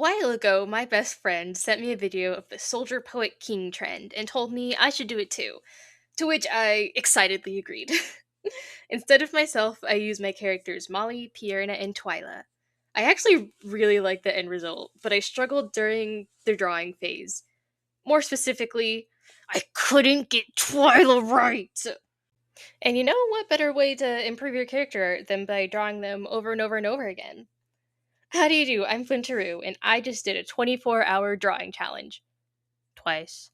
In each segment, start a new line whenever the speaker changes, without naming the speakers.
while ago, my best friend sent me a video of the Soldier Poet King trend and told me I should do it too, to which I excitedly agreed. Instead of myself, I used my characters Molly, Pierna, and Twyla. I actually really liked the end result, but I struggled during the drawing phase. More specifically, I couldn't get Twyla right! And you know what better way to improve your character art than by drawing them over and over and over again? How do you do? I'm Flintaroo, and I just did a 24-hour drawing challenge. Twice.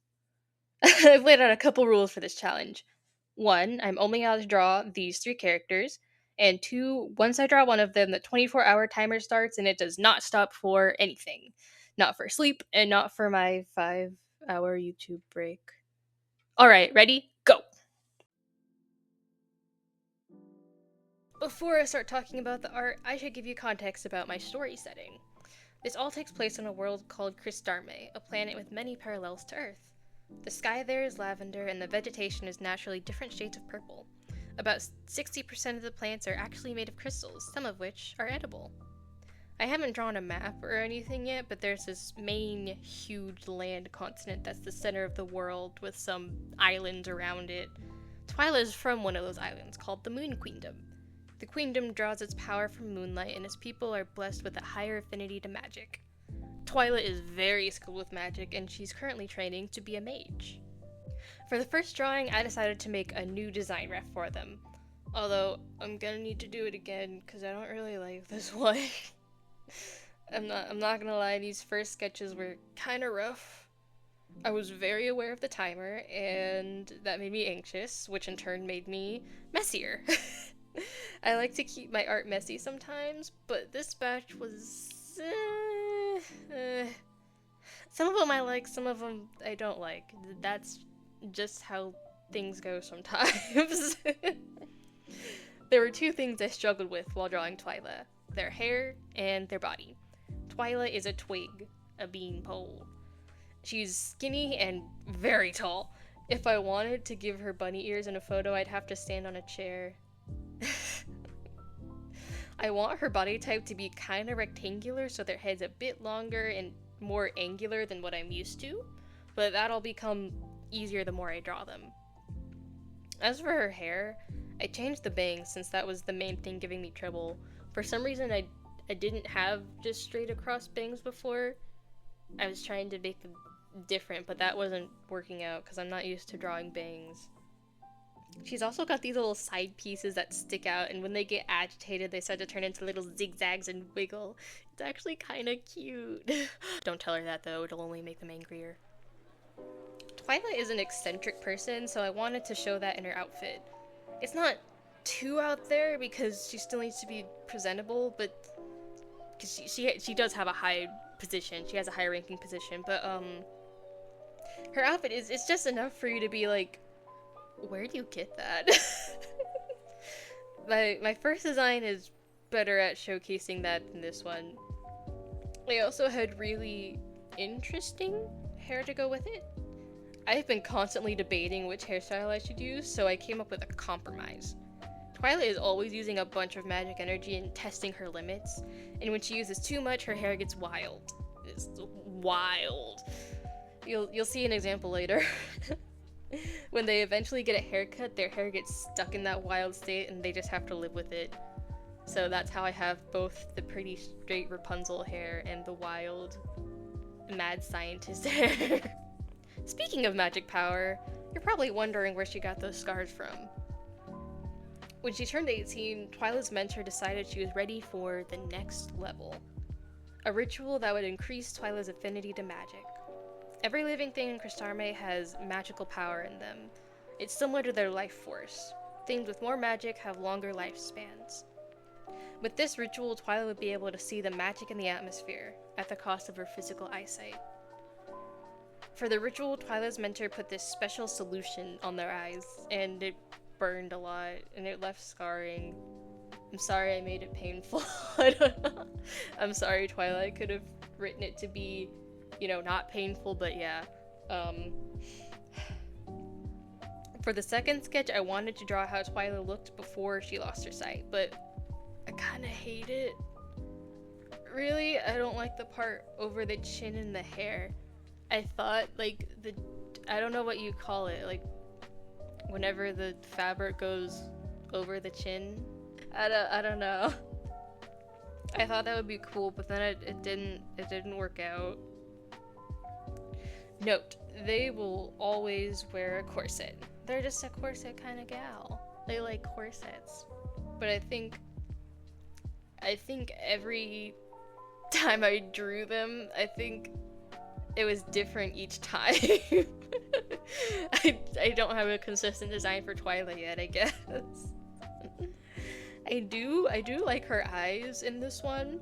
I've laid out a couple rules for this challenge. One, I'm only allowed to draw these three characters. And two, once I draw one of them, the 24-hour timer starts and it does not stop for anything. Not for sleep, and not for my 5-hour YouTube break. Alright, ready? Go! Before I start talking about the art, I should give you context about my story setting. This all takes place on a world called Cristarme, a planet with many parallels to Earth. The sky there is lavender, and the vegetation is naturally different shades of purple. About 60% of the plants are actually made of crystals, some of which are edible. I haven't drawn a map or anything yet, but there's this main, huge land continent that's the center of the world, with some islands around it. Twyla is from one of those islands, called the Moon Queendom. The queendom draws its power from moonlight, and its people are blessed with a higher affinity to magic. Twyla is very skilled with magic, and she's currently training to be a mage. For the first drawing, I decided to make a new design ref for them. Although, I'm gonna need to do it again, because I don't really like this one. I'm not gonna lie, these first sketches were kinda rough. I was very aware of the timer, and that made me anxious, which in turn made me messier. I like to keep my art messy sometimes, but this batch was... Some of them I like, some of them I don't like. That's just how things go sometimes. There were two things I struggled with while drawing Twyla: their hair and their body. Twyla is a twig, a beanpole. She's skinny and very tall. If I wanted to give her bunny ears in a photo, I'd have to stand on a chair. I want her body type to be kind of rectangular, so their head's a bit longer and more angular than what I'm used to, but that'll become easier the more I draw them. As for her hair, I changed the bangs since that was the main thing giving me trouble. For some reason I didn't have just straight across bangs before. I was trying to make them different, but that wasn't working out because I'm not used to drawing bangs. She's also got these little side pieces that stick out, and when they get agitated, they start to turn into little zigzags and wiggle. It's actually kind of cute. Don't tell her that, though. It'll only make them angrier. Twyla is an eccentric person, so I wanted to show that in her outfit. It's not too out there because she still needs to be presentable, but because she does have a high position. She has a high ranking position, but her outfit it's just enough for you to be like, where do you get that? My first design is better at showcasing that than this one. I also had really interesting hair to go with it. I've been constantly debating which hairstyle I should use, so I came up with a compromise. Twyla is always using a bunch of magic energy and testing her limits, and when she uses too much, her hair gets wild. It's wild. You'll see an example later. When they eventually get a haircut, their hair gets stuck in that wild state and they just have to live with it. So that's how I have both the pretty straight Rapunzel hair and the wild mad scientist hair. Speaking of magic power, you're probably wondering where she got those scars from. When she turned 18, Twyla's mentor decided she was ready for the next level. A ritual that would increase Twyla's affinity to magic. Every living thing in Cristarme has magical power in them. It's similar to their life force. Things with more magic have longer lifespans. With this ritual, Twyla would be able to see the magic in the atmosphere, at the cost of her physical eyesight. For the ritual, Twyla's mentor put this special solution on their eyes, and it burned a lot, and it left scarring. I'm sorry I made it painful. I don't know. I'm sorry, Twyla. I could have written it to be, not painful, but yeah. For the second sketch, I wanted to draw how Twyla looked before she lost her sight, but I kinda hate it. really, I don't like the part over the chin and the hair. I thought, like, I don't know what you call it, like, whenever the fabric goes over the chin. I don't know. I thought that would be cool, but then it didn't work out. Note, they will always wear a corset. They're just a corset kind of gal. They like corsets. But I think every time I drew them, I think it was different each time. I don't have a consistent design for Twyla yet, I guess. I do like her eyes in this one.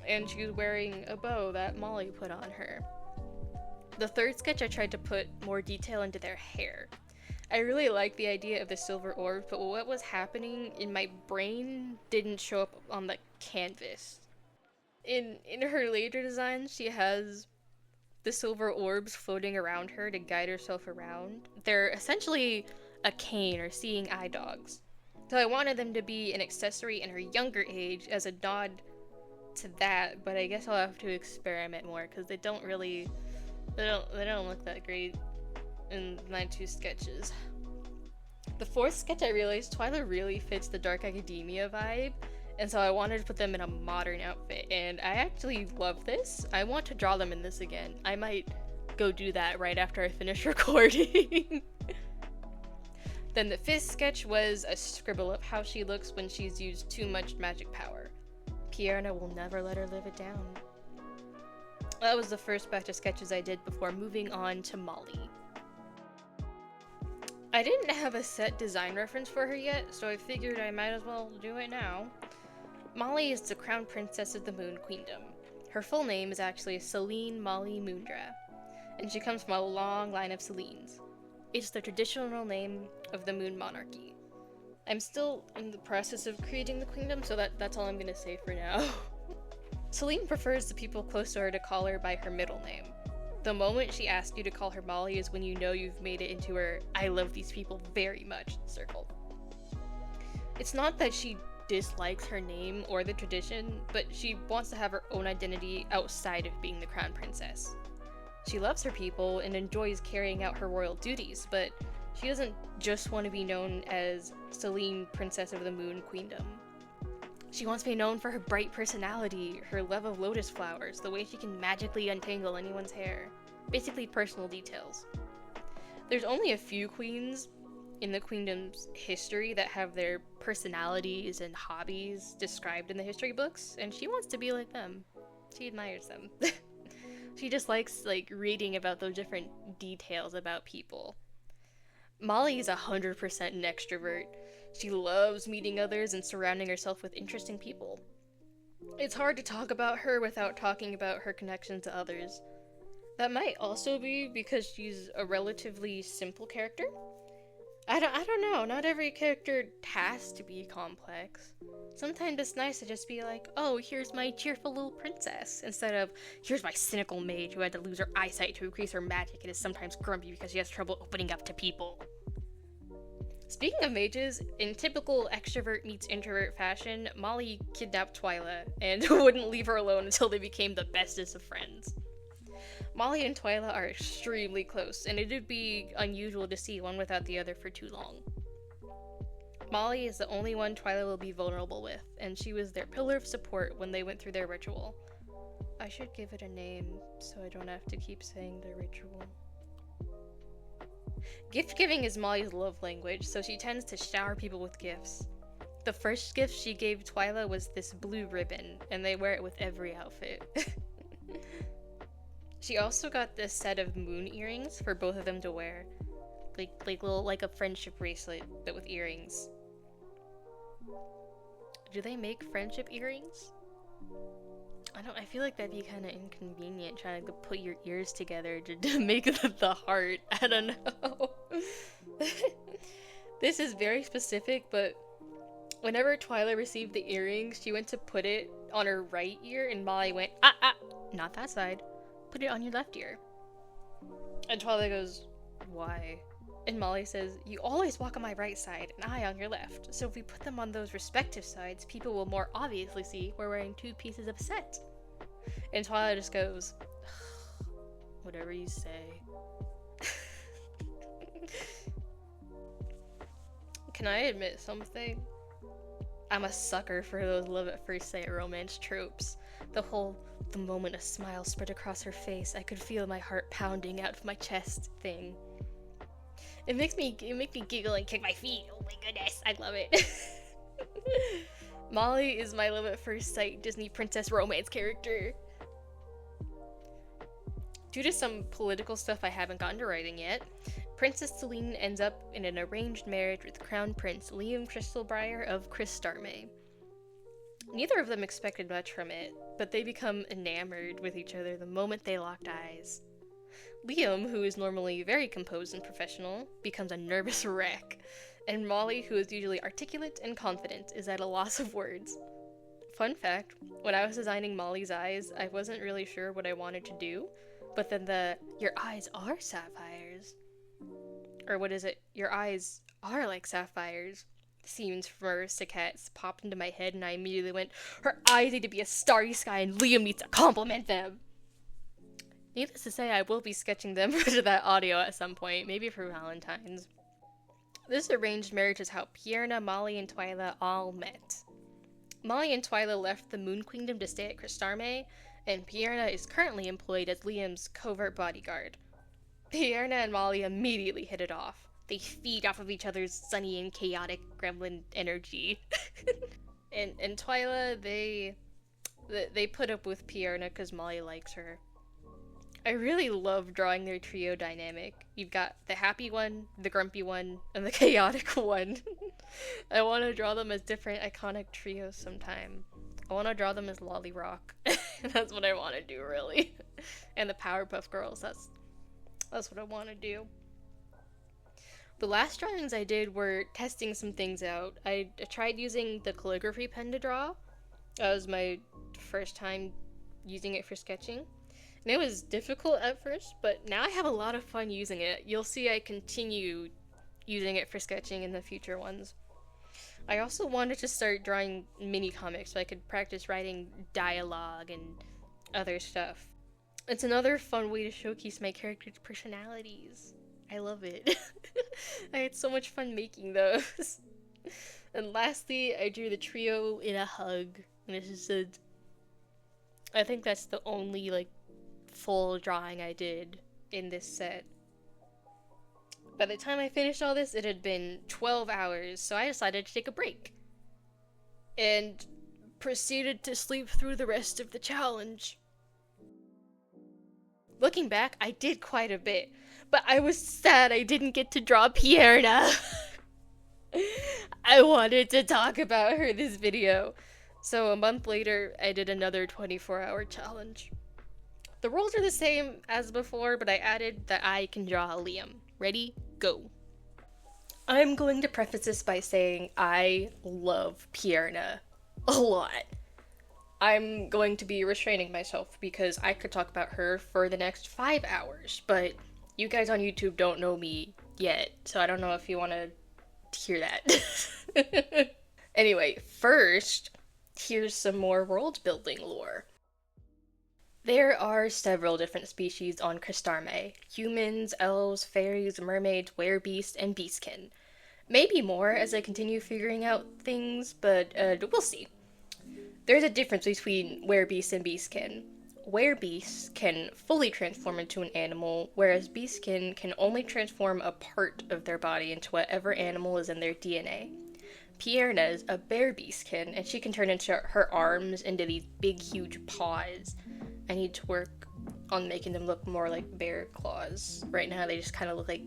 And she's wearing a bow that Molly put on her. The third sketch, I tried to put more detail into their hair. I really liked the idea of the silver orb, but what was happening in my brain didn't show up on the canvas. In her later designs, she has the silver orbs floating around her to guide herself around. They're essentially a cane or seeing eye dogs. So I wanted them to be an accessory in her younger age as a nod to that, but I guess I'll have to experiment more because they don't look that great in my two sketches. The fourth sketch, I realized Twyla really fits the dark academia vibe, and so I wanted to put them in a modern outfit, and I actually love this. I want to draw them in this again. I might go do that right after I finish recording. Then the fifth sketch was a scribble of how she looks when she's used too much magic power. Pierna will never let her live it down. That was the first batch of sketches I did before moving on to Molly. I didn't have a set design reference for her yet, so I figured I might as well do it now. Molly is the crown princess of the Moon Queendom. Her full name is actually Celine Molly Moondra, and she comes from a long line of Celines. It's the traditional name of the Moon Monarchy. I'm still in the process of creating the queendom, so that's all I'm gonna say for now. Celine prefers the people close to her to call her by her middle name. The moment she asks you to call her Molly is when you know you've made it into her I love these people very much circle. It's not that she dislikes her name or the tradition, but she wants to have her own identity outside of being the crown princess. She loves her people and enjoys carrying out her royal duties, but she doesn't just want to be known as Celine, Princess of the Moon Queendom. She wants to be known for her bright personality, her love of lotus flowers, the way she can magically untangle anyone's hair. Basically personal details. There's only a few queens in the queendom's history that have their personalities and hobbies described in the history books, and she wants to be like them. She admires them. She just likes, reading about those different details about people. Molly is 100% an extrovert. She loves meeting others and surrounding herself with interesting people. It's hard to talk about her without talking about her connection to others. That might also be because she's a relatively simple character. I don't know, not every character has to be complex. Sometimes it's nice to just be like, oh, here's my cheerful little princess, instead of, here's my cynical mage who had to lose her eyesight to increase her magic and is sometimes grumpy because she has trouble opening up to people. Speaking of mages, in typical extrovert meets introvert fashion, Molly kidnapped Twyla and wouldn't leave her alone until they became the bestest of friends. Molly and Twyla are extremely close, and it would be unusual to see one without the other for too long. Molly is the only one Twyla will be vulnerable with, and she was their pillar of support when they went through their ritual. I should give it a name, so I don't have to keep saying the ritual. Gift-giving is Molly's love language, so she tends to shower people with gifts. The first gift she gave Twyla was this blue ribbon, and they wear it with every outfit. She also got this set of moon earrings for both of them to wear. Like a friendship bracelet, but with earrings. Do they make friendship earrings? I feel like that'd be kind of inconvenient trying to put your ears together to make the heart. I don't know. This is very specific, but whenever Twyla received the earrings, she went to put it on her right ear, and Molly went, not that side. Put it on your left ear. And Twyla goes, why? And Molly says, "You always walk on my right side and I on your left, so if we put them on those respective sides, people will more obviously see we're wearing two pieces of set." And Twilight just goes, "Whatever you say." Can I admit something? I'm a sucker for those love at first sight romance tropes. The moment a smile spread across her face, I could feel my heart pounding out of my chest thing. It makes me giggle and kick my feet. Oh my goodness, I love it. Molly is my love at first sight Disney princess romance character. Due to some political stuff I haven't gotten to writing yet, Princess Celine ends up in an arranged marriage with Crown Prince Liam Crystalbriar of Cristarme. Neither of them expected much from it, but they become enamored with each other the moment they locked eyes. Liam, who is normally very composed and professional, becomes a nervous wreck, and Molly, who is usually articulate and confident, is at a loss of words. Fun fact, when I was designing Molly's eyes, I wasn't really sure what I wanted to do, but then "your eyes are sapphires," or what is it, "your eyes are like sapphires," scenes from Aristocats popped into my head, and I immediately went, "Her eyes need to be a starry sky and Liam needs to compliment them." Needless to say, I will be sketching them for that audio at some point, maybe for Valentine's. This arranged marriage is how Pierna, Molly, and Twyla all met. Molly and Twyla left the Moon Queendom to stay at Cristarme, and Pierna is currently employed as Liam's covert bodyguard. Pierna and Molly immediately hit it off. They feed off of each other's sunny and chaotic gremlin energy. and Twyla, they put up with Pierna because Molly likes her. I really love drawing their trio dynamic. You've got the happy one, the grumpy one, and the chaotic one. I want to draw them as different iconic trios sometime. I want to draw them as Lolly Rock. That's what I want to do, really. And the Powerpuff Girls, that's what I want to do. The last drawings I did were testing some things out. I tried using the calligraphy pen to draw. That was my first time using it for sketching. And it was difficult at first, but now I have a lot of fun using it. You'll see I continue using it for sketching in the future ones. I also wanted to start drawing mini comics so I could practice writing dialogue and other stuff. It's another fun way to showcase my characters' personalities. I love it. I had so much fun making those. And lastly, I drew the trio in a hug. And it's just I think that's the only, full drawing I did in this set. By the time I finished all this, it had been 12 hours, so I decided to take a break. And proceeded to sleep through the rest of the challenge. Looking back, I did quite a bit, but I was sad I didn't get to draw Pierna. I wanted to talk about her this video. So a month later, I did another 24-hour challenge. The rules are the same as before, but I added that I can draw Liam. Ready? Go. I'm going to preface this by saying I love Pierna a lot. I'm going to be restraining myself because I could talk about her for the next 5 hours, but you guys on YouTube don't know me yet, so I don't know if you want to hear that. Anyway, first, here's some more world-building lore. There are several different species on Cristarme: humans, elves, fairies, mermaids, werebeasts, and beastkin. Maybe more as I continue figuring out things, but we'll see. There's a difference between werebeasts and beastkin. Werebeasts can fully transform into an animal, whereas beastkin can only transform a part of their body into whatever animal is in their DNA. Pierna is a bear beastkin, and she can turn into her arms into these big, huge paws. I need to work on making them look more like bear claws. Right now they just kind of look like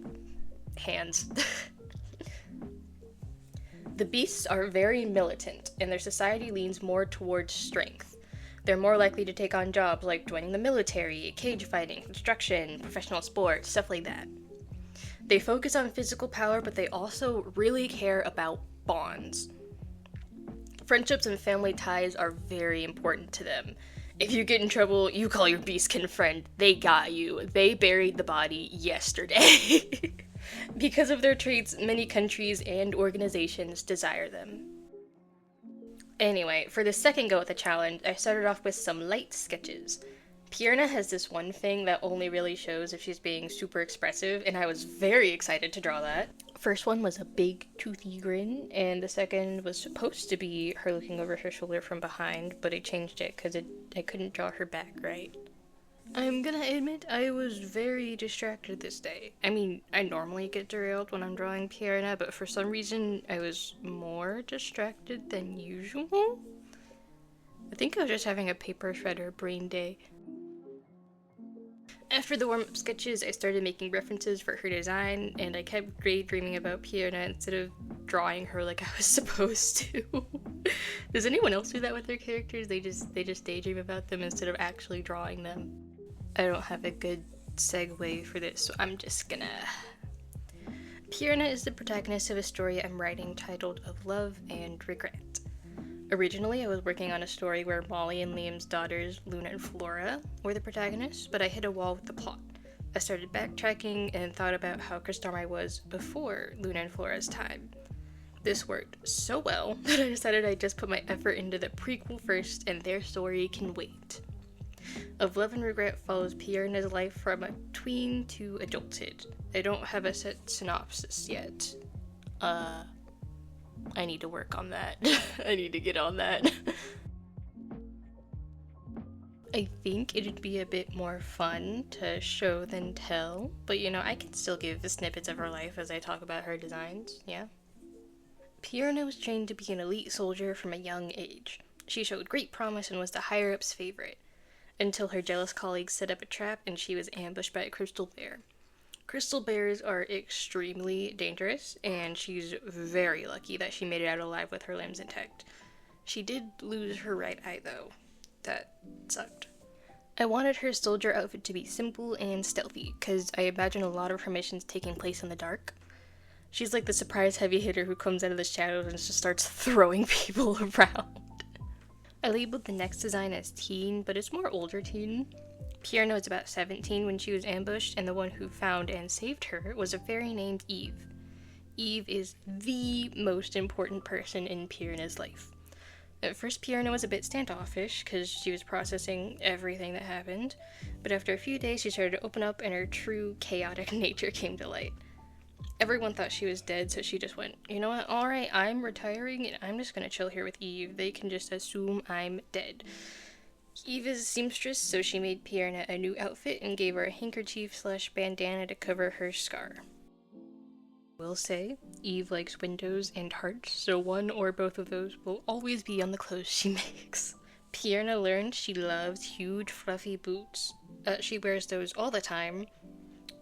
hands. The beasts are very militant, and their society leans more towards strength. They're more likely to take on jobs like joining the military, cage fighting, construction, professional sports, stuff like that. They focus on physical power, but they also really care about bonds. Friendships and family ties are very important to them. If you get in trouble, you call your beastkin friend. They got you. They buried the body yesterday. Because of their traits, many countries and organizations desire them. Anyway, for the second go at the challenge, I started off with some light sketches. Pierna has this one thing that only really shows if she's being super expressive, and I was very excited to draw that. First one was a big, toothy grin, and the second was supposed to be her looking over her shoulder from behind, but I changed it because I couldn't draw her back right. I'm gonna admit I was very distracted this day. I mean, I normally get derailed when I'm drawing Pierna, but for some reason I was more distracted than usual. I think I was just having a paper shredder brain day. After the warm-up sketches, I started making references for her design, and I kept daydreaming about Pierna instead of drawing her like I was supposed to. Does anyone else do that with their characters? They just daydream about them instead of actually drawing them. I don't have a good segue for this, so I'm just gonna... Pierna is the protagonist of a story I'm writing titled Of Love and Regret. Originally, I was working on a story where Molly and Liam's daughters, Luna and Flora, were the protagonists, but I hit a wall with the plot. I started backtracking and thought about how Kristarmai was before Luna and Flora's time. This worked so well that I decided I'd just put my effort into the prequel first, and their story can wait. Of Love and Regret follows Pierna's life from a tween to adulthood. I don't have a set synopsis yet. I need to work on that. I need to get on that. I think it'd be a bit more fun to show than tell, but you know, I can still give the snippets of her life as I talk about her designs, yeah? Pierna was trained to be an elite soldier from a young age. She showed great promise and was the higher-up's favorite, until her jealous colleagues set up a trap and she was ambushed by a crystal bear. Crystal bears are extremely dangerous, and she's very lucky that she made it out alive with her limbs intact. She did lose her right eye, though. That sucked. I wanted her soldier outfit to be simple and stealthy, because I imagine a lot of her missions taking place in the dark. She's like the surprise heavy hitter who comes out of the shadows and just starts throwing people around. I labeled the next design as teen, but it's more older teen. Pierna was about 17 when she was ambushed, and the one who found and saved her was a fairy named Eve. Eve is the most important person in Pierna's life. At first, Pierna was a bit standoffish because she was processing everything that happened, but after a few days she started to open up and her true chaotic nature came to light. Everyone thought she was dead, so she just went, you know what, alright, I'm retiring and I'm just gonna chill here with Eve. They can just assume I'm dead. Eve is a seamstress, so she made Pierna a new outfit and gave her a handkerchief/bandana to cover her scar. Will say, Eve likes windows and hearts, so one or both of those will always be on the clothes she makes. Pierna learned she loves huge fluffy boots. She wears those all the time.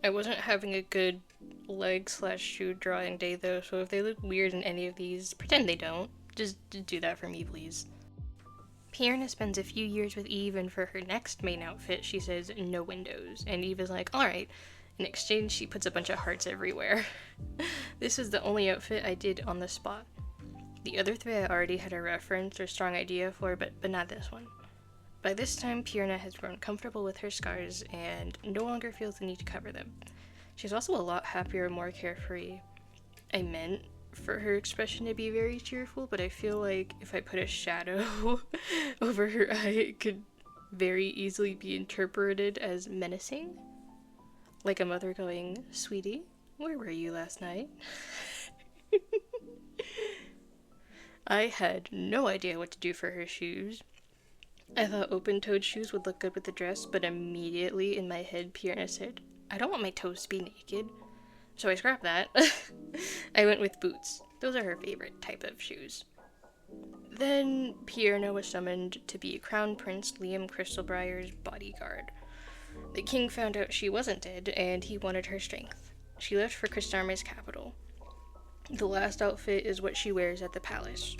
I wasn't having a good leg/shoe drawing day though, so if they look weird in any of these, pretend they don't. Just do that for me, please. Pierna spends a few years with Eve, and for her next main outfit, she says no windows, and Eve is like, alright. In exchange, she puts a bunch of hearts everywhere. This is the only outfit I did on the spot. The other three I already had a reference or strong idea for, but not this one. By this time, Pierna has grown comfortable with her scars and no longer feels the need to cover them. She's also a lot happier and more carefree. I meant for her expression to be very cheerful, but I feel like if I put a shadow over her eye, it could very easily be interpreted as menacing. Like a mother going, sweetie, where were you last night? I had no idea what to do for her shoes. I thought open-toed shoes would look good with the dress, but immediately in my head, Pierna said, I don't want my toes to be naked. So I scrapped that. I went with boots. Those are her favorite type of shoes. Then Pierna was summoned to be Crown Prince Liam Crystalbriar's bodyguard. The king found out she wasn't dead, and he wanted her strength. She left for Kristarmai's capital. The last outfit is what she wears at the palace.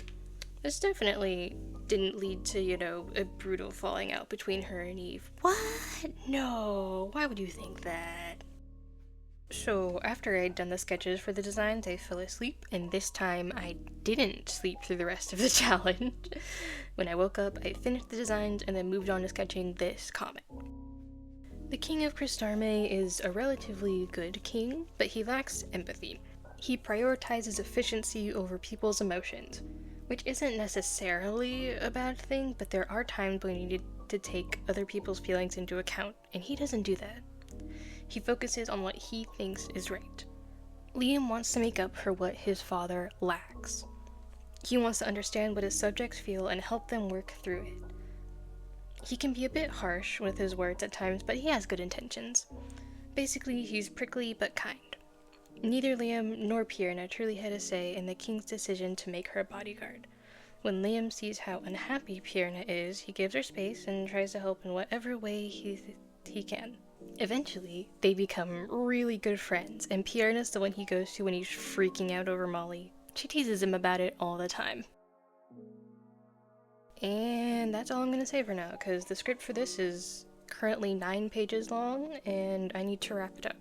This definitely didn't lead to, a brutal falling out between her and Eve. What? No, why would you think that? So, after I'd done the sketches for the designs, I fell asleep, and this time I didn't sleep through the rest of the challenge. When I woke up, I finished the designs and then moved on to sketching this comic. The King of Cristarme is a relatively good king, but he lacks empathy. He prioritizes efficiency over people's emotions, which isn't necessarily a bad thing, but there are times when you need to take other people's feelings into account, and he doesn't do that. He focuses on what he thinks is right. Liam wants to make up for what his father lacks. He wants to understand what his subjects feel and help them work through it. He can be a bit harsh with his words at times, but he has good intentions. Basically, he's prickly but kind. Neither Liam nor Pierna truly had a say in the king's decision to make her a bodyguard. When Liam sees how unhappy Pierna is, he gives her space and tries to help in whatever way he can. Eventually, they become really good friends, and Pierna's the one he goes to when he's freaking out over Molly. She teases him about it all the time. And that's all I'm going to say for now, because the script for this is currently 9 pages long, and I need to wrap it up.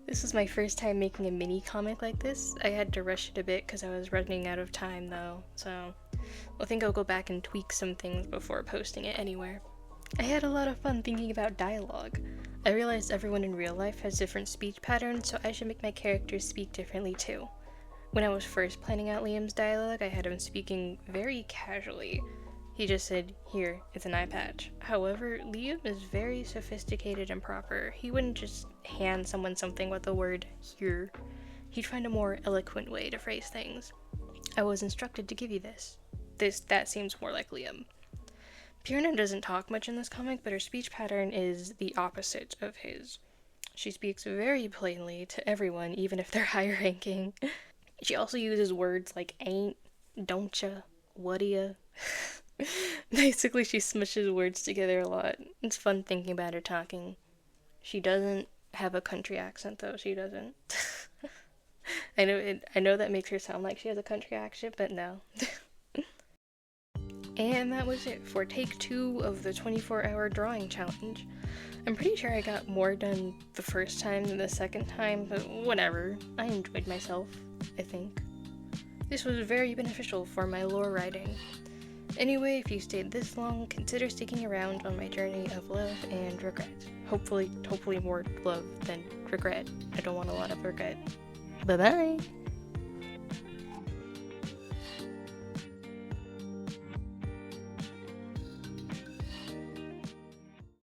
This was my first time making a mini comic like this. I had to rush it a bit because I was running out of time though, so I think I'll go back and tweak some things before posting it anywhere. I had a lot of fun thinking about dialogue. I realized everyone in real life has different speech patterns, so I should make my characters speak differently too. When I was first planning out Liam's dialogue, I had him speaking very casually. He just said, "Here, it's an eye patch." However, Liam is very sophisticated and proper. He wouldn't just hand someone something with the word "here." He'd find a more eloquent way to phrase things. I was instructed to give you this. That seems more like Liam. Pierna doesn't talk much in this comic, but her speech pattern is the opposite of his. She speaks very plainly to everyone, even if they're higher ranking. She also uses words like ain't, don'tcha, what'ya. Basically, she smushes words together a lot. It's fun thinking about her talking. She doesn't have a country accent, though. She doesn't. I know that makes her sound like she has a country accent, but no. And that was it for take 2 of the 24-hour drawing challenge. I'm pretty sure I got more done the first time than the second time, but whatever. I enjoyed myself, I think. This was very beneficial for my lore writing. Anyway, if you stayed this long, consider sticking around on my journey of love and regret. Hopefully more love than regret. I don't want a lot of regret. Bye-bye!